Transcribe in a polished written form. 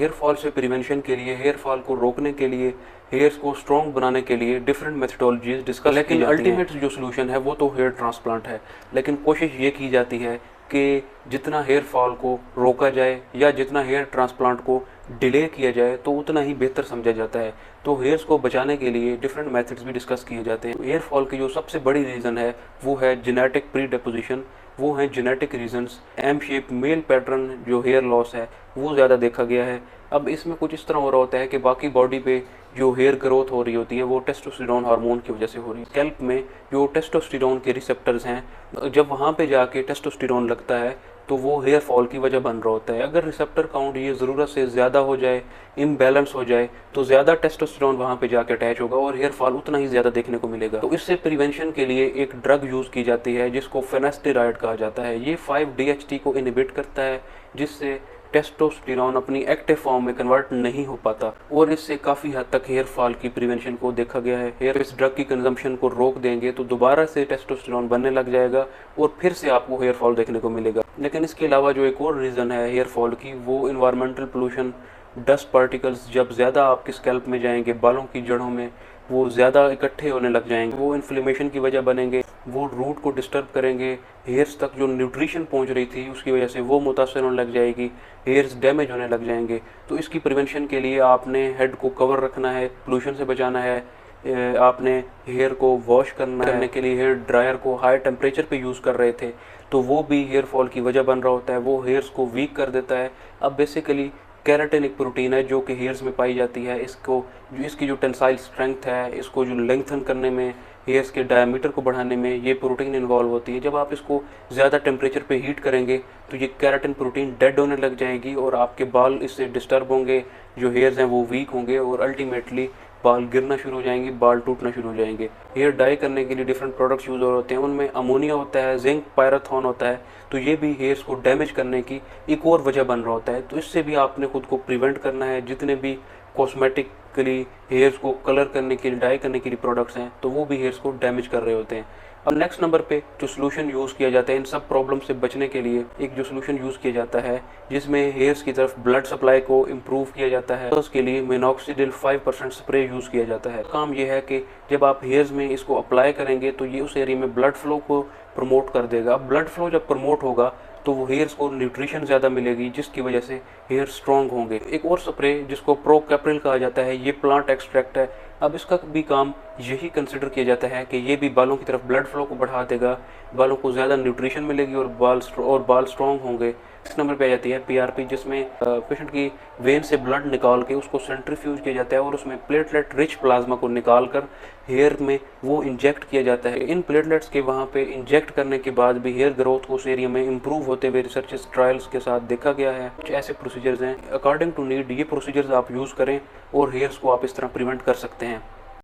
Hair fall से prevention के लिए, हेयर फॉल को रोकने के लिए, हेयर्स को स्ट्रॉन्ग बनाने के लिए डिफरेंट मेथडोलॉजीज डिस्कस, लेकिन अल्टीमेट जो सोल्यूशन है वो तो हेयर ट्रांसप्लांट है। लेकिन कोशिश ये की जाती है कि जितना हेयर फॉल को रोका जाए या जितना हेयर ट्रांसप्लांट को डिले किया जाए तो उतना ही बेहतर समझा जाता है। तो हेयर्स को बचाने के लिए डिफरेंट मेथड्स भी डिस्कस किए जाते हैं। हेयर फॉल की जो सबसे बड़ी रीज़न है वो है जेनेटिक प्रीडिस्पोजिशन, वो हैं genetic reasons. M shape male pattern जो हेयर लॉस है वो ज़्यादा देखा गया है। अब इसमें कुछ इस तरह हो रहा होता है कि बाकी बॉडी पे जो हेयर ग्रोथ हो रही होती है वो टेस्टोस्टेरोन हार्मोन की वजह से हो रही है। स्कैल्प में जो टेस्टोस्टेरोन के रिसेप्टर्स हैं, जब वहाँ पे जाके टेस्टोस्टेरोन लगता है तो वो हेयर फॉल की वजह बन रहा होता है। अगर रिसेप्टर काउंट ये ज़रूरत से ज़्यादा हो जाए, इम्बैलेंस हो जाए, तो ज़्यादा टेस्टोस्टेरोन वहाँ पे जाके अटैच होगा और हेयर फॉल उतना ही ज़्यादा देखने को मिलेगा। तो इससे प्रिवेंशन के लिए एक ड्रग यूज़ की जाती है जिसको फिनेस्टेरॉइड कहा जाता है। ये 5-DHT को इनहिबिट करता है, जिससे टेस्टोस्टेरोन अपनी एक्टिव फॉर्म में कन्वर्ट नहीं हो पाता और इससे काफ़ी हद तक हेयर फॉल की प्रिवेंशन को देखा गया है। हेयर इस ड्रग की कंजम्पशन को रोक देंगे तो दोबारा से टेस्टोस्टेरोन बनने लग जाएगा और फिर से आपको हेयर फॉल देखने को मिलेगा। लेकिन इसके अलावा जो एक और रीज़न है हेयर फॉल की, वो इन्वायरमेंटल पोल्यूशन, डस्ट पार्टिकल्स जब ज़्यादा आपके स्कैल्प में जाएंगे, बालों की जड़ों में वो ज़्यादा इकट्ठे होने लग जाएंगे, वो इन्फ्लेमेशन की वजह बनेंगे, वो रूट को डिस्टर्ब करेंगे। हेयर्स तक जो न्यूट्रिशन पहुंच रही थी उसकी वजह से वो मुतासर होने लग जाएगी, हेयर्स डैमेज होने लग जाएंगे। तो इसकी प्रिवेंशन के लिए आपने हेड को कवर रखना है, पोल्यूशन से बचाना है, आपने हेयर को वॉश करने के लिए हेयर ड्रायर को हाई टेम्परेचर पे यूज़ कर रहे थे तो वो भी हेयर फॉल की वजह बन रहा होता है, वो हेयर्स को वीक कर देता है। अब बेसिकली केराटिन एक प्रोटीन है जो कि हेयर्स में पाई जाती है। इसकी जो टेंसाइल स्ट्रेंथ है, इसको जो लेंथन करने में, हेयर्स के डायमीटर को बढ़ाने में ये प्रोटीन इन्वॉल्व होती है। जब आप इसको ज़्यादा टेम्परेचर पे हीट करेंगे तो ये केराटिन प्रोटीन डेड होने लग जाएगी और आपके बाल इससे डिस्टर्ब होंगे, जो हेयर्स हैं वो वीक होंगे और अल्टीमेटली बाल गिरना शुरू हो जाएंगे, बाल टूटना शुरू हो जाएंगे। हेयर डाई करने के लिए डिफरेंट प्रोडक्ट्स यूज़ होते हैं, उनमें अमोनिया होता है, जिंक पायराथॉन होता है, तो ये भी हेयर्स को डैमेज करने की एक और वजह बन रहा होता है। तो इससे भी आपने खुद को प्रिवेंट करना है। जितने भी कॉस्मेटिकली हेयर्स को कलर करने के लिए, डाई करने के लिए प्रोडक्ट्स हैं तो वो भी हेयर्स को डैमेज कर रहे होते हैं। अब नेक्स्ट नंबर पे जो सोल्यूशन यूज़ किया जाता है इन सब प्रॉब्लम से बचने के लिए, एक जो सोल्यूशन यूज़ किया जाता है जिसमें हेयर्स की तरफ ब्लड सप्लाई को इम्प्रूव किया जाता है, तो उसके लिए मिनॉक्सिडिल 5% स्प्रे यूज़ किया जाता है। काम ये है कि जब आप हेयर्स में इसको अप्लाई करेंगे तो ये उस एरिया में ब्लड फ्लो को प्रमोट कर देगा। ब्लड फ्लो जब प्रमोट होगा तो वो हेयर्स को न्यूट्रिशन ज़्यादा मिलेगी जिसकी वजह से हेयर स्ट्रॉन्ग होंगे। एक और स्प्रे जिसको प्रोकैप्रिल कहा जाता है, ये प्लांट एक्सट्रैक्ट है। अब इसका भी काम यही कंसिडर किया जाता है कि ये भी बालों की तरफ ब्लड फ्लो को बढ़ा देगा, बालों को ज़्यादा न्यूट्रिशन मिलेगी और बाल स्ट्रॉन्ग होंगे। इस नंबर पे आ जाती है PRP, जिसमें पेशेंट की वेन से ब्लड निकाल के उसको सेंट्रीफ्यूज किया जाता है और उसमें प्लेटलेट रिच प्लाज्मा को निकाल कर हेयर में वो इंजेक्ट किया जाता है। इन प्लेटलेट्स के वहाँ पे इंजेक्ट करने के बाद भी हेयर ग्रोथ उस एरिया में इंप्रूव होते हुए रिसर्च ट्रायल्स के साथ देखा गया है। कुछ ऐसे प्रोसीजर्स हैं, अकॉर्डिंग टू नीड ये प्रोसीजर्स आप यूज़ करें और हेयर्स को आप इस तरह प्रिवेंट कर सकते हैं।